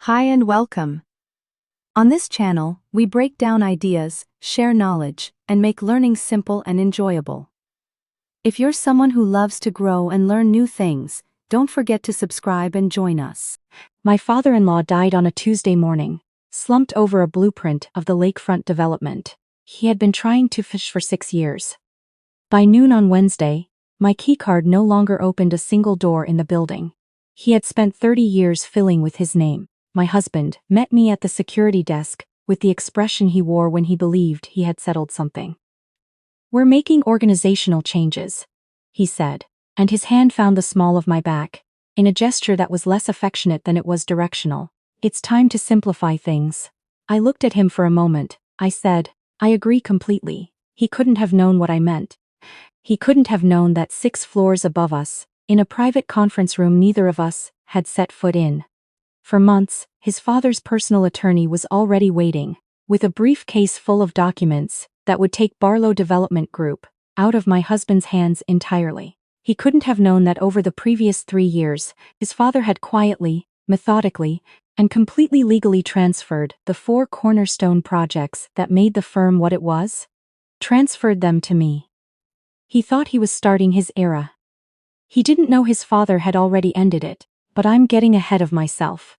Hi and welcome. On this channel, we break down ideas, share knowledge, and make learning simple and enjoyable. If you're someone who loves to grow and learn new things, don't forget to subscribe and join us. My father-in-law died on a Tuesday morning, slumped over a blueprint of the lakefront development. He had been trying to fish for 6 years. By noon on Wednesday, my keycard no longer opened a single door in the building. He had spent 30 years filling with his name. My husband met me at the security desk with the expression he wore when he believed he had settled something. "We're making organizational changes," he said, and his hand found the small of my back, in a gesture that was less affectionate than it was directional. "It's time to simplify things." I looked at him for a moment. I said, "I agree completely." He couldn't have known what I meant. He couldn't have known that 6 floors above us, in a private conference room neither of us had set foot in. For months, his father's personal attorney was already waiting, with a briefcase full of documents that would take Barlow Development Group out of my husband's hands entirely. He couldn't have known that over the previous 3 years, his father had quietly, methodically, and completely legally transferred the 4 cornerstone projects that made the firm what it was. Transferred them to me. He thought he was starting his era. He didn't know his father had already ended it. But I'm getting ahead of myself.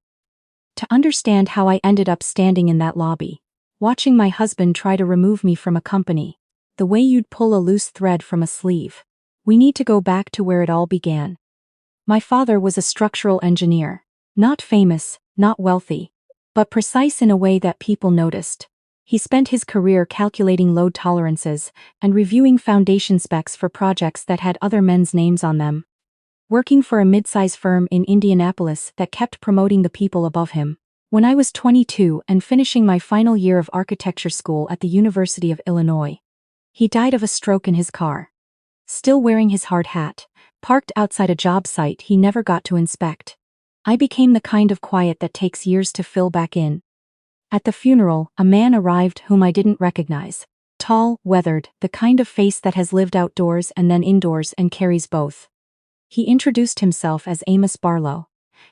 To understand how I ended up standing in that lobby, watching my husband try to remove me from a company, the way you'd pull a loose thread from a sleeve, we need to go back to where it all began. My father was a structural engineer, not famous, not wealthy, but precise in a way that people noticed. He spent his career calculating load tolerances and reviewing foundation specs for projects that had other men's names on them. Working for a mid-size firm in Indianapolis that kept promoting the people above him. When I was 22 and finishing my final year of architecture school at the University of Illinois, he died of a stroke in his car. Still wearing his hard hat, parked outside a job site he never got to inspect. I became the kind of quiet that takes years to fill back in. At the funeral, a man arrived whom I didn't recognize. Tall, weathered, the kind of face that has lived outdoors and then indoors and carries both. He introduced himself as Amos Barlow.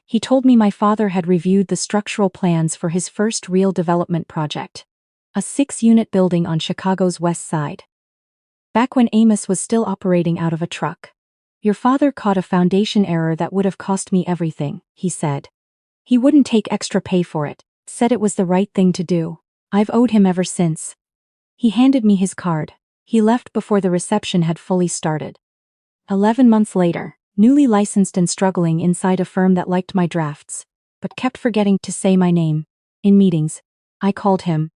He told me my father had reviewed the structural plans for his first real development project, a 6-unit building on Chicago's west side. Back when Amos was still operating out of a truck. "Your father caught a foundation error that would have cost me everything," he said. "He wouldn't take extra pay for it, said it was the right thing to do. I've owed him ever since." He handed me his card. He left before the reception had fully started. 11 months later, newly licensed and struggling inside a firm that liked my drafts, but kept forgetting to say my name. In meetings, I called him.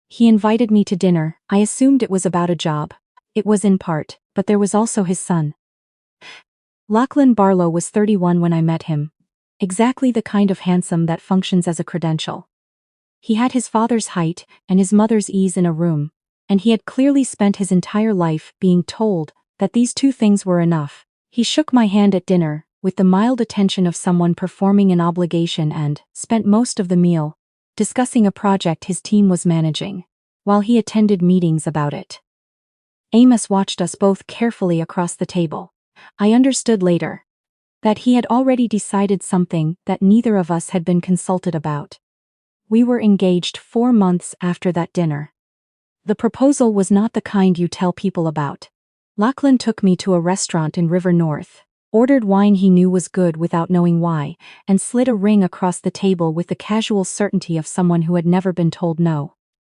He invited me to dinner. I assumed it was about a job. It was in part, but there was also his son. Lachlan Barlow was 31 when I met him. Exactly the kind of handsome that functions as a credential. He had his father's height and his mother's ease in a room, and he had clearly spent his entire life being told that these 2 things were enough. He shook my hand at dinner, with the mild attention of someone performing an obligation, and spent most of the meal discussing a project his team was managing, while he attended meetings about it. Amos watched us both carefully across the table. I understood later that he had already decided something that neither of us had been consulted about. We were engaged 4 months after that dinner. The proposal was not the kind you tell people about. Lachlan took me to a restaurant in River North, ordered wine he knew was good without knowing why, and slid a ring across the table with the casual certainty of someone who had never been told no.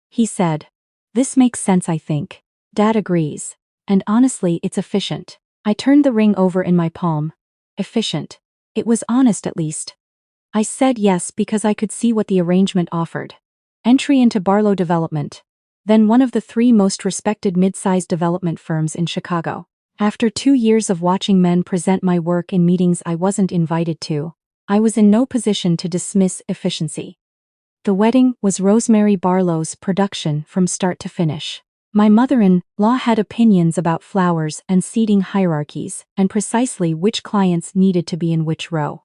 He said, "This makes sense, I think. Dad agrees. And honestly, it's efficient." I turned the ring over in my palm. Efficient. It was honest at least. I said yes because I could see what the arrangement offered. Entry into Barlow Development, then one of the 3 most respected mid-sized development firms in Chicago. After 2 years of watching men present my work in meetings I wasn't invited to, I was in no position to dismiss efficiency. The wedding was Rosemary Barlow's production from start to finish. My mother-in-law had opinions about flowers and seating hierarchies, and precisely which clients needed to be in which row.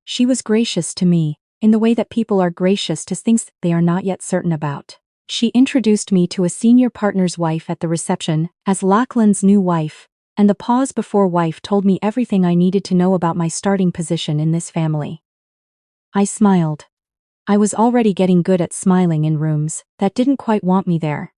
She was gracious to me, in the way that people are gracious to things they are not yet certain about. She introduced me to a senior partner's wife at the reception as Lachlan's new wife, and the pause before wife told me everything I needed to know about my starting position in this family. I smiled. I was already getting good at smiling in rooms that didn't quite want me there.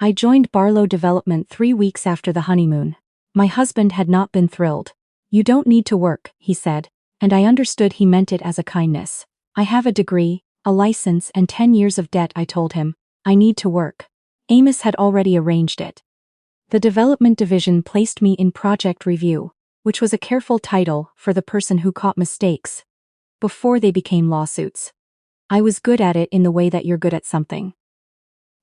I joined Barlow Development 3 weeks after the honeymoon. My husband had not been thrilled. "You don't need to work," he said, and I understood he meant it as a kindness. "I have a degree, a license and 10 years of debt," I told him. "I need to work." Amos had already arranged it. The development division placed me in project review, which was a careful title for the person who caught mistakes before they became lawsuits. I was good at it in the way that you're good at something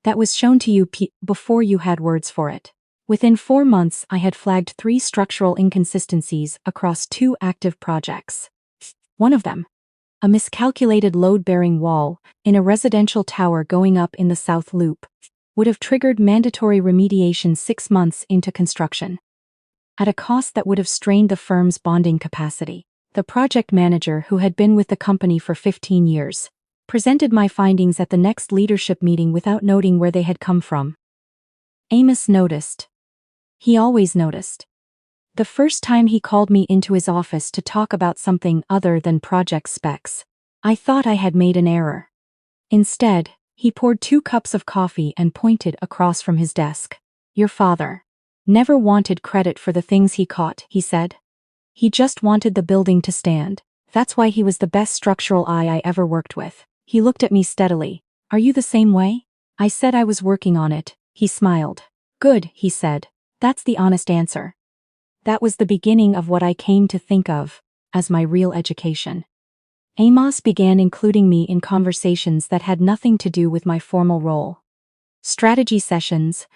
that was shown to you before you had words for it. Within 4 months, I had flagged 3 structural inconsistencies across 2 active projects. One of them, a miscalculated load-bearing wall in a residential tower going up in the South Loop, would have triggered mandatory remediation 6 months into construction, at a cost that would have strained the firm's bonding capacity. The project manager, who had been with the company for 15 years, presented my findings at the next leadership meeting without noting where they had come from. Amos noticed. He always noticed. The first time he called me into his office to talk about something other than project specs, I thought I had made an error. Instead, he poured 2 cups of coffee and pointed across from his desk. "Your father never wanted credit for the things he caught," he said. "He just wanted the building to stand. That's why he was the best structural I ever worked with." He looked at me steadily. "Are you the same way?" I said I was working on it. He smiled. "Good," he said. "That's the honest answer." That was the beginning of what I came to think of as my real education. Amos began including me in conversations that had nothing to do with my formal role. Strategy sessions,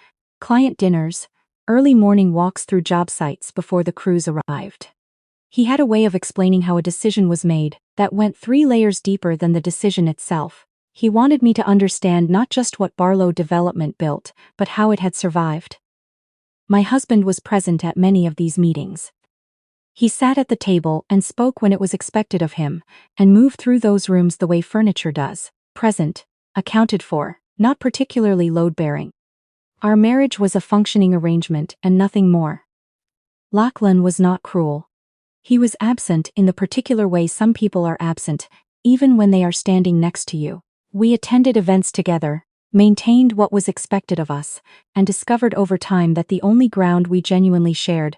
client dinners, early morning walks through job sites before the crews arrived. He had a way of explaining how a decision was made that went 3 layers deeper than the decision itself. He wanted me to understand not just what Barlow Development built, but how it had survived. My husband was present at many of these meetings. He sat at the table and spoke when it was expected of him, and moved through those rooms the way furniture does: present, accounted for, not particularly load-bearing. Our marriage was a functioning arrangement and nothing more. Lachlan was not cruel. He was absent in the particular way some people are absent, even when they are standing next to you. We attended events together, maintained what was expected of us, and discovered over time that the only ground we genuinely shared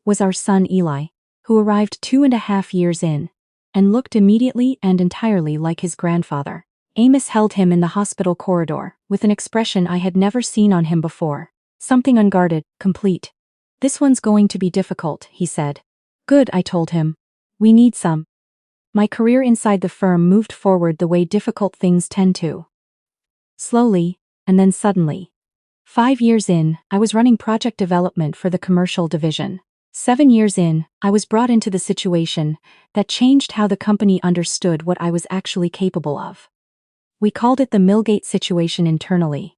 was our son Eli, who arrived 2.5 years in, and looked immediately and entirely like his grandfather. Amos held him in the hospital corridor, with an expression I had never seen on him before. Something unguarded, complete. "This one's going to be difficult," he said. "Good," I told him. "We need some." My career inside the firm moved forward the way difficult things tend to. Slowly, and then suddenly. 5 years in, I was running project development for the commercial division. 7 years in, I was brought into the situation that changed how the company understood what I was actually capable of. We called it the Millgate situation internally,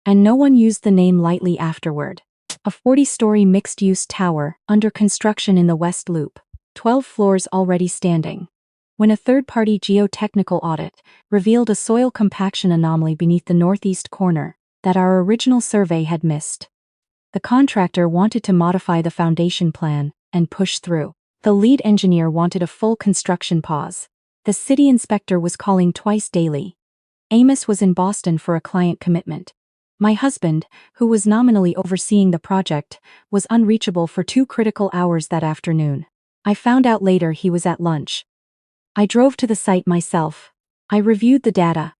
and no one used the name lightly afterward. A 40-story mixed-use tower under construction in the West Loop, 12 floors already standing. When a third-party geotechnical audit revealed a soil compaction anomaly beneath the northeast corner that our original survey had missed. The contractor wanted to modify the foundation plan and push through. The lead engineer wanted a full construction pause. The city inspector was calling twice daily. Amos was in Boston for a client commitment. My husband, who was nominally overseeing the project, was unreachable for 2 critical hours that afternoon. I found out later he was at lunch. I drove to the site myself. I reviewed the data.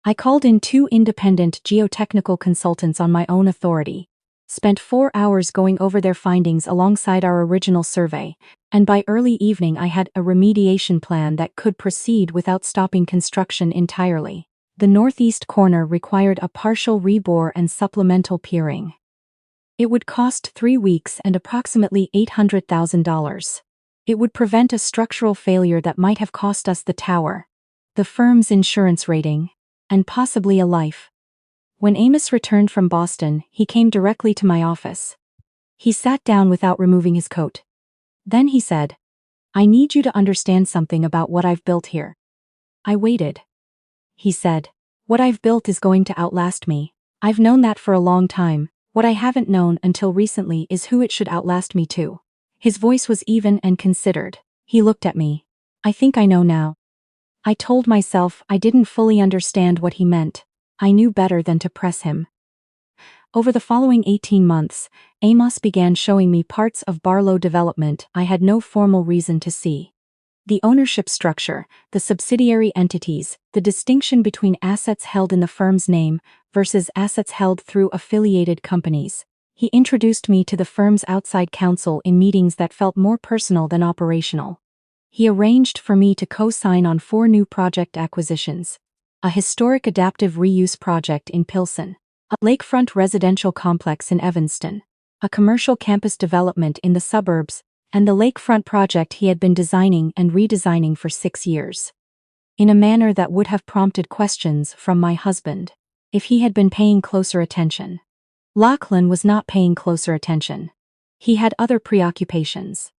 I called in 2 independent geotechnical consultants on my own authority, spent 4 hours going over their findings alongside our original survey, and by early evening I had a remediation plan that could proceed without stopping construction entirely. The northeast corner required a partial rebore and supplemental piering. It would cost 3 weeks and approximately $800,000. It would prevent a structural failure that might have cost us the tower, the firm's insurance rating, and possibly a life. When Amos returned from Boston, he came directly to my office. He sat down without removing his coat. Then he said, "I need you to understand something about what I've built here." I waited. He said, "What I've built is going to outlast me. I've known that for a long time. What I haven't known until recently is who it should outlast me to." His voice was even and considered. He looked at me. "I think I know now." I told myself I didn't fully understand what he meant. I knew better than to press him. Over the following 18 months, Amos began showing me parts of Barlow development I had no formal reason to see. The ownership structure, the subsidiary entities, the distinction between assets held in the firm's name versus assets held through affiliated companies. He introduced me to the firm's outside counsel in meetings that felt more personal than operational. He arranged for me to co-sign on 4 new project acquisitions: a historic adaptive reuse project in Pilsen, a lakefront residential complex in Evanston, a commercial campus development in the suburbs, and the lakefront project he had been designing and redesigning for 6 years. In a manner that would have prompted questions from my husband, if he had been paying closer attention. Lachlan was not paying closer attention. He had other preoccupations.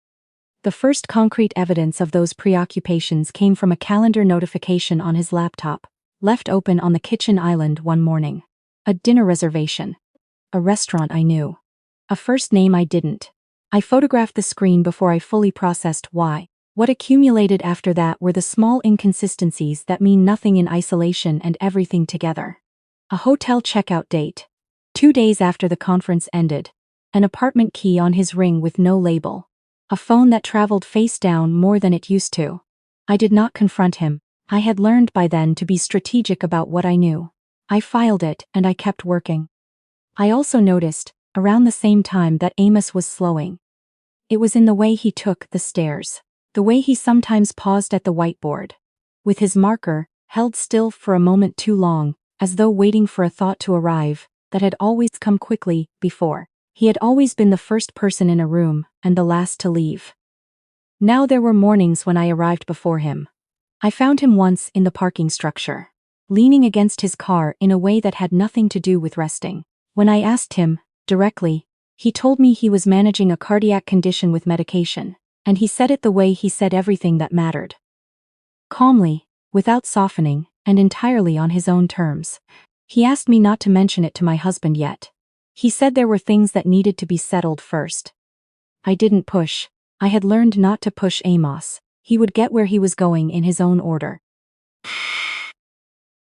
The first concrete evidence of those preoccupations came from a calendar notification on his laptop, left open on the kitchen island one morning. A dinner reservation. A restaurant I knew. A first name I didn't. I photographed the screen before I fully processed why. What accumulated after that were the small inconsistencies that mean nothing in isolation and everything together. A hotel checkout date. 2 days after the conference ended. An apartment key on his ring with no label. A phone that traveled face down more than it used to. I did not confront him. I had learned by then to be strategic about what I knew. I filed it and I kept working. I also noticed, around the same time, that Amos was slowing. It was in the way he took the stairs. The way he sometimes paused at the whiteboard. With his marker, held still for a moment too long, as though waiting for a thought to arrive, that had always come quickly before. He had always been the first person in a room, and the last to leave. Now there were mornings when I arrived before him. I found him once in the parking structure, leaning against his car in a way that had nothing to do with resting. When I asked him, directly, he told me he was managing a cardiac condition with medication, and he said it the way he said everything that mattered. Calmly, without softening, and entirely on his own terms. He asked me not to mention it to my husband yet. He said there were things that needed to be settled first. I didn't push. I had learned not to push Amos. He would get where he was going in his own order.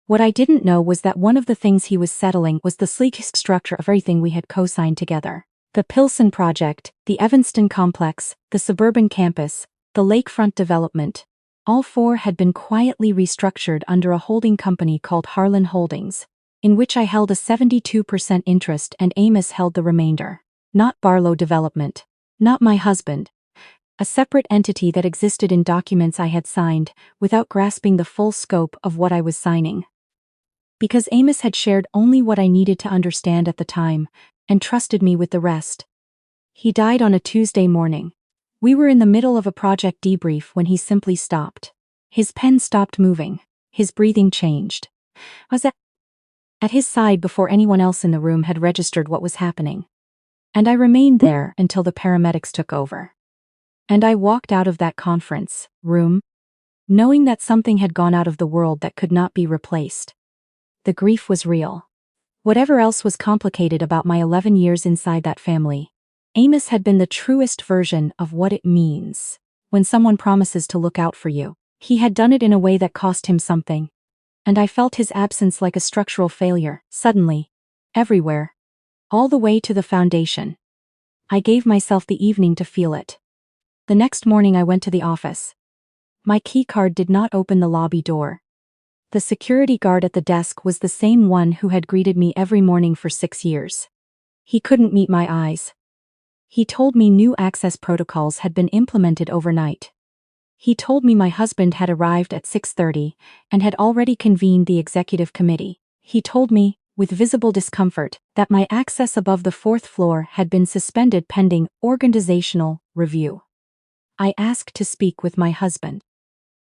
What I didn't know was that one of the things he was settling was the sleekest structure of everything we had co-signed together. The Pilsen project, the Evanston complex, the suburban campus, the lakefront development. All 4 had been quietly restructured under a holding company called Harlan Holdings, in which I held a 72% interest and Amos held the remainder. Not Barlow Development. Not my husband. A separate entity that existed in documents I had signed, without grasping the full scope of what I was signing. Because Amos had shared only what I needed to understand at the time, and trusted me with the rest. He died on a Tuesday morning. We were in the middle of a project debrief when he simply stopped. His pen stopped moving. His breathing changed. I was at his side before anyone else in the room had registered what was happening. And I remained there until the paramedics took over. And I walked out of that conference room, knowing that something had gone out of the world that could not be replaced. The grief was real. Whatever else was complicated about my 11 years inside that family, Amos had been the truest version of what it means when someone promises to look out for you. He had done it in a way that cost him something. And I felt his absence like a structural failure, suddenly, everywhere, all the way to the foundation. I gave myself the evening to feel it. The next morning I went to the office. My keycard did not open the lobby door. The security guard at the desk was the same one who had greeted me every morning for 6 years. He couldn't meet my eyes. He told me new access protocols had been implemented overnight. He told me my husband had arrived at 6:30 and had already convened the executive committee. He told me, with visible discomfort, that my access above the 4th floor had been suspended pending organizational review. I asked to speak with my husband.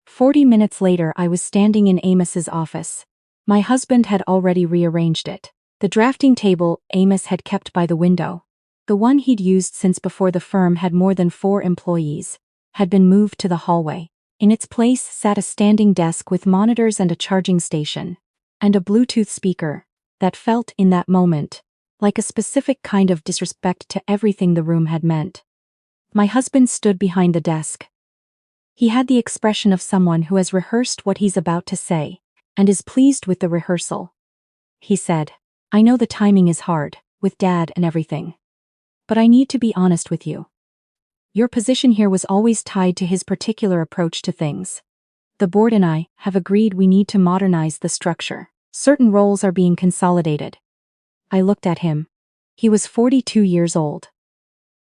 40 minutes later I was standing in Amos's office. My husband had already rearranged it. The drafting table Amos had kept by the window, the one he'd used since before the firm had more than 4 employees, had been moved to the hallway. In its place sat a standing desk with monitors and a charging station, and a Bluetooth speaker, that felt in that moment like a specific kind of disrespect to everything the room had meant. My husband stood behind the desk. He had the expression of someone who has rehearsed what he's about to say, and is pleased with the rehearsal. He said, "I know the timing is hard, with Dad and everything. But I need to be honest with you. Your position here was always tied to his particular approach to things. The board and I have agreed we need to modernize the structure. Certain roles are being consolidated." I looked at him. He was 42 years old.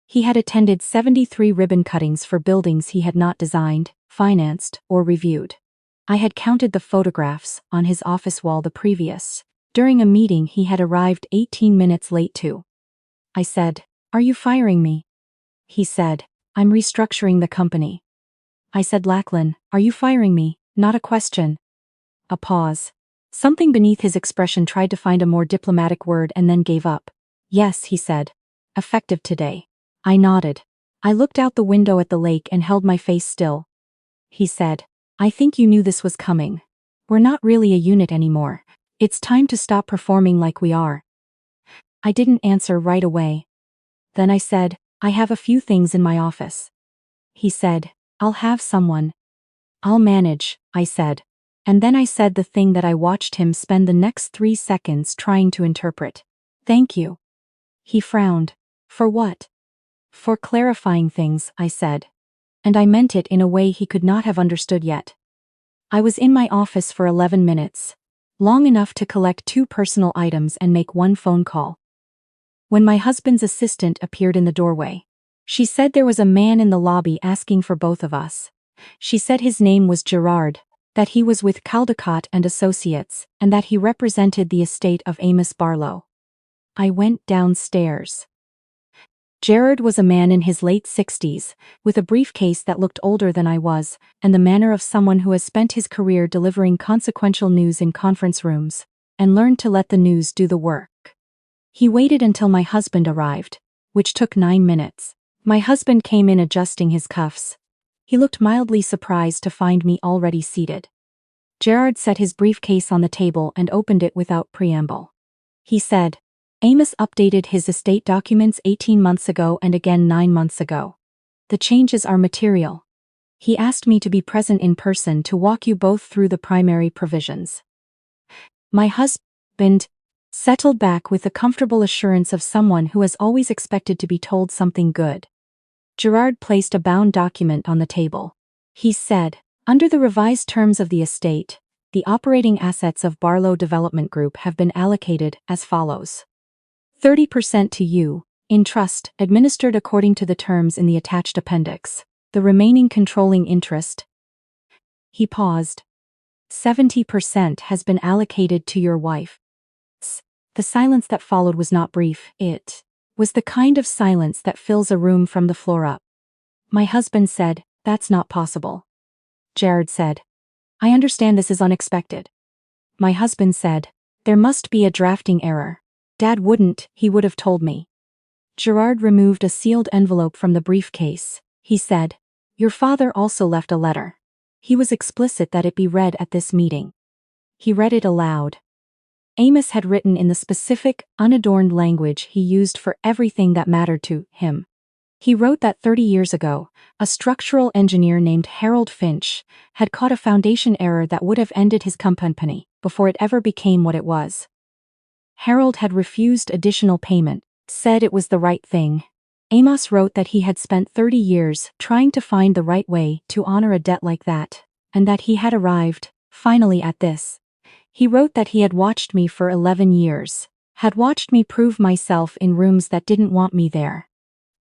He had attended 73 ribbon cuttings for buildings he had not designed, financed, or reviewed. I had counted the photographs on his office wall the previous. During a meeting he had arrived 18 minutes late to. I said, "Are you firing me?" He said, "I'm restructuring the company." I said, "Lachlan, are you firing me?" Not a question. A pause. Something beneath his expression tried to find a more diplomatic word and then gave up. "Yes," he said. "Effective today." I nodded. I looked out the window at the lake and held my face still. He said, "I think you knew this was coming. We're not really a unit anymore. It's time to stop performing like we are." I didn't answer right away. Then I said, "I have a few things in my office." He said, "I'll have someone." "I'll manage," I said. And then I said the thing that I watched him spend the next 3 seconds trying to interpret. "Thank you." He frowned. "For what?" "For clarifying things," I said. And I meant it in a way he could not have understood yet. I was in my office for 11 minutes. Long enough to collect 2 personal items and make 1 phone call. When my husband's assistant appeared in the doorway, she said there was a man in the lobby asking for both of us. She said his name was Gerard, that he was with Caldecott and Associates, and that he represented the estate of Amos Barlow. I went downstairs. Gerard was a man in his late 60s, with a briefcase that looked older than I was, and the manner of someone who has spent his career delivering consequential news in conference rooms, and learned to let the news do the work. He waited until my husband arrived, which took 9 minutes. My husband came in adjusting his cuffs. He looked mildly surprised to find me already seated. Gerard set his briefcase on the table and opened it without preamble. He said, "Amos updated his estate documents 18 months ago and again 9 months ago. The changes are material. He asked me to be present in person to walk you both through the primary provisions." My husband settled back with the comfortable assurance of someone who has always expected to be told something good. Gerard placed a bound document on the table. He said, "Under the revised terms of the estate, the operating assets of Barlow Development Group have been allocated as follows. 30% to you, in trust, administered according to the terms in the attached appendix. The remaining controlling interest." He paused. 70% has been allocated to your wife." The silence that followed was not brief, it was the kind of silence that fills a room from the floor up. My husband said, "That's not possible." Gerard said, "I understand this is unexpected." My husband said, "There must be a drafting error. Dad wouldn't, he would have told me." Gerard removed a sealed envelope from the briefcase. He said, "Your father also left a letter. He was explicit that it be read at this meeting." He read it aloud. Amos had written in the specific, unadorned language he used for everything that mattered to him. He wrote that 30 years ago, a structural engineer named Harold Finch had caught a foundation error that would have ended his company before it ever became what it was. Harold had refused additional payment, said it was the right thing. Amos wrote that he had spent 30 years trying to find the right way to honor a debt like that, and that he had arrived, finally, at this. He wrote that he had watched me for 11 years, had watched me prove myself in rooms that didn't want me there,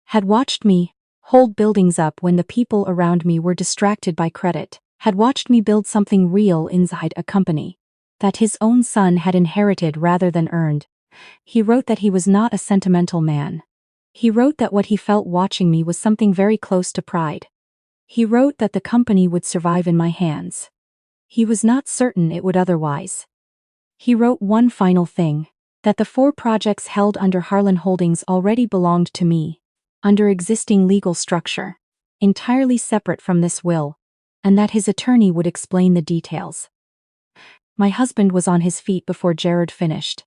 had watched me hold buildings up when the people around me were distracted by credit, had watched me build something real inside a company that his own son had inherited rather than earned. He wrote that he was not a sentimental man. He wrote that what he felt watching me was something very close to pride. He wrote that the company would survive in my hands. He was not certain it would otherwise. He wrote one final thing, that the 4 projects held under Harlan Holdings already belonged to me, under existing legal structure, entirely separate from this will, and that his attorney would explain the details. My husband was on his feet before Gerard finished.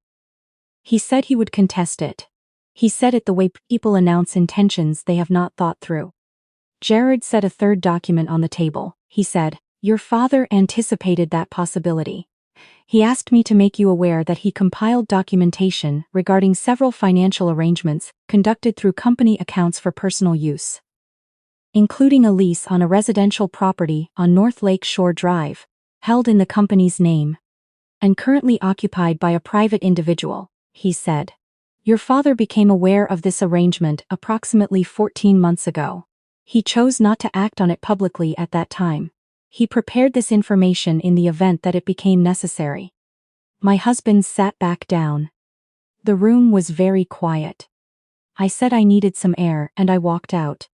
He said he would contest it. He said it the way people announce intentions they have not thought through. Jared set a third document on the table. He said, "Your father anticipated that possibility. He asked me to make you aware that he compiled documentation regarding several financial arrangements conducted through company accounts for personal use, including a lease on a residential property on North Lake Shore Drive, held in the company's name, and currently occupied by a private individual," he said. "Your father became aware of this arrangement approximately 14 months ago. He chose not to act on it publicly at that time. He prepared this information in the event that it became necessary." My husband sat back down. The room was very quiet. I said I needed some air and I walked out.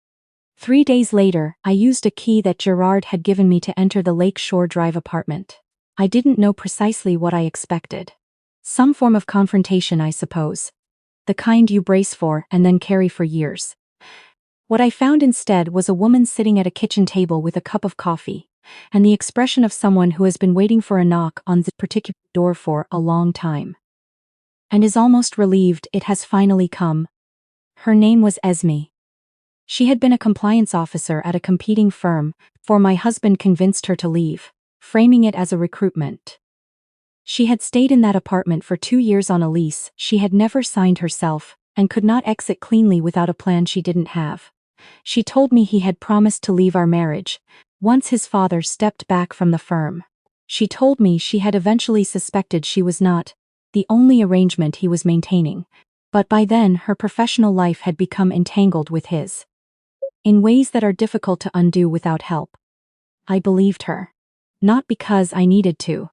3 days later, I used a key that Gerard had given me to enter the Lake Shore Drive apartment. I didn't know precisely what I expected. Some form of confrontation, I suppose. The kind you brace for and then carry for years. What I found instead was a woman sitting at a kitchen table with a cup of coffee, and the expression of someone who has been waiting for a knock on the particular door for a long time, and is almost relieved it has finally come. Her name was Esme. She had been a compliance officer at a competing firm before my husband convinced her to leave, framing it as a recruitment. She had stayed in that apartment for 2 years on a lease she had never signed herself, and could not exit cleanly without a plan she didn't have. She told me he had promised to leave our marriage once his father stepped back from the firm. She told me she had eventually suspected she was not the only arrangement he was maintaining, but by then her professional life had become entangled with his, in ways that are difficult to undo without help. I believed her. Not because I needed to,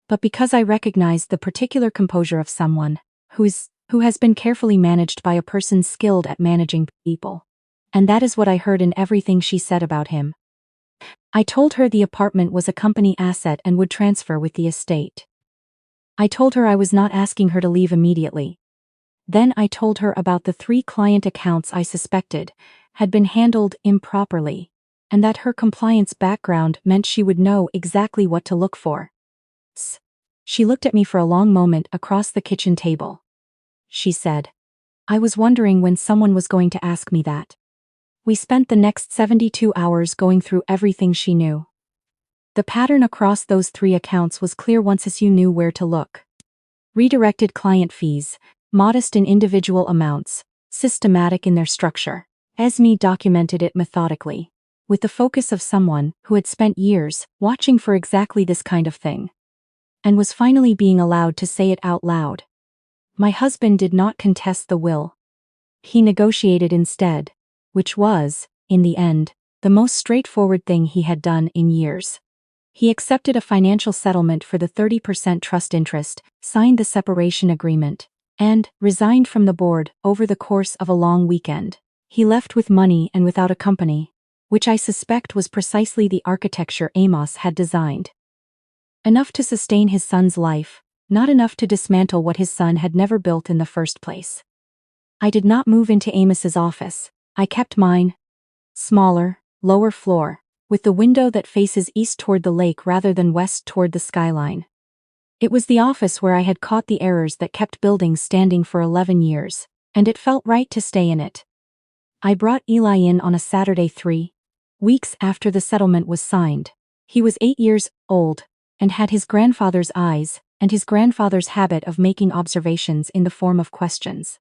but because I recognized the particular composure of someone who has been carefully managed by a person skilled at managing people. And that is what I heard in everything she said about him. I told her the apartment was a company asset and would transfer with the estate. I told her I was not asking her to leave immediately. Then I told her about the 3 client accounts I suspected had been handled improperly, and that her compliance background meant she would know exactly what to look for. She looked at me for a long moment across the kitchen table. She said, "I was wondering when someone was going to ask me that." We spent the next 72 hours going through everything she knew. The pattern across those 3 accounts was clear once you knew where to look. Redirected client fees, modest in individual amounts, systematic in their structure. Esme documented it methodically, with the focus of someone who had spent years watching for exactly this kind of thing, and was finally being allowed to say it out loud. My husband did not contest the will. He negotiated instead, which was, in the end, the most straightforward thing he had done in years. He accepted a financial settlement for the 30% trust interest, signed the separation agreement, and resigned from the board over the course of a long weekend. He left with money and without a company, which I suspect was precisely the architecture Amos had designed. Enough to sustain his son's life, not enough to dismantle what his son had never built in the first place. I did not move into Amos's office. I kept mine. Smaller, lower floor, with the window that faces east toward the lake rather than west toward the skyline. It was the office where I had caught the errors that kept buildings standing for 11 years, and it felt right to stay in it. I brought Eli in on a Saturday 3 weeks after the settlement was signed. He was 8 years old, and had his grandfather's eyes, and his grandfather's habit of making observations in the form of questions.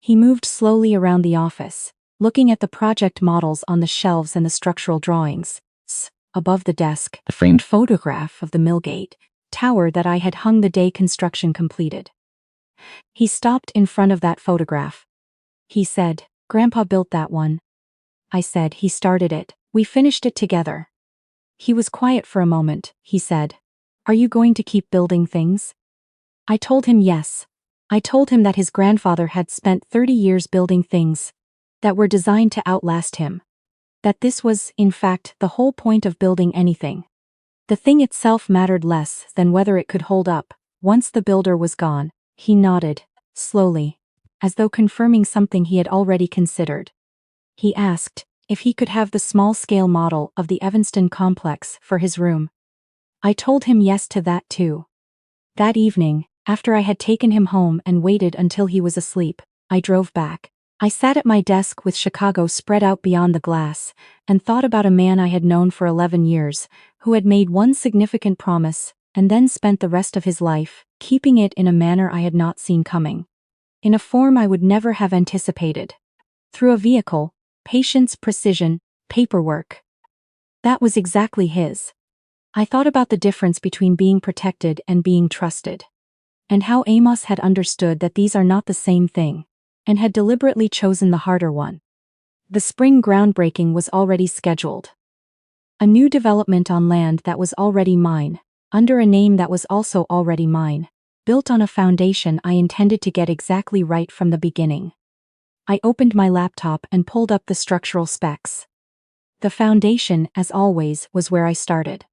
He moved slowly around the office, looking at the project models on the shelves and the structural drawings. Above the desk, a framed photograph of the Millgate tower that I had hung the day construction completed. He stopped in front of that photograph. He said, "Grandpa built that one." I said, "He started it. We finished it together." He was quiet for a moment. He said, "Are you going to keep building things?" I told him yes. I told him that his grandfather had spent 30 years building things that were designed to outlast him. That this was, in fact, the whole point of building anything. The thing itself mattered less than whether it could hold up. Once the builder was gone, he nodded, slowly, as though confirming something he had already considered. He asked if he could have the small-scale model of the Evanston complex for his room. I told him yes to that too. That evening, after I had taken him home and waited until he was asleep, I drove back. I sat at my desk with Chicago spread out beyond the glass, and thought about a man I had known for 11 years, who had made one significant promise, and then spent the rest of his life, keeping it in a manner I had not seen coming. In a form I would never have anticipated. Through a vehicle, patience, precision, paperwork. That was exactly his. I thought about the difference between being protected and being trusted. And how Amos had understood that these are not the same thing, and had deliberately chosen the harder one. The spring groundbreaking was already scheduled. A new development on land that was already mine, under a name that was also already mine, built on a foundation I intended to get exactly right from the beginning. I opened my laptop and pulled up the structural specs. The foundation, as always, was where I started.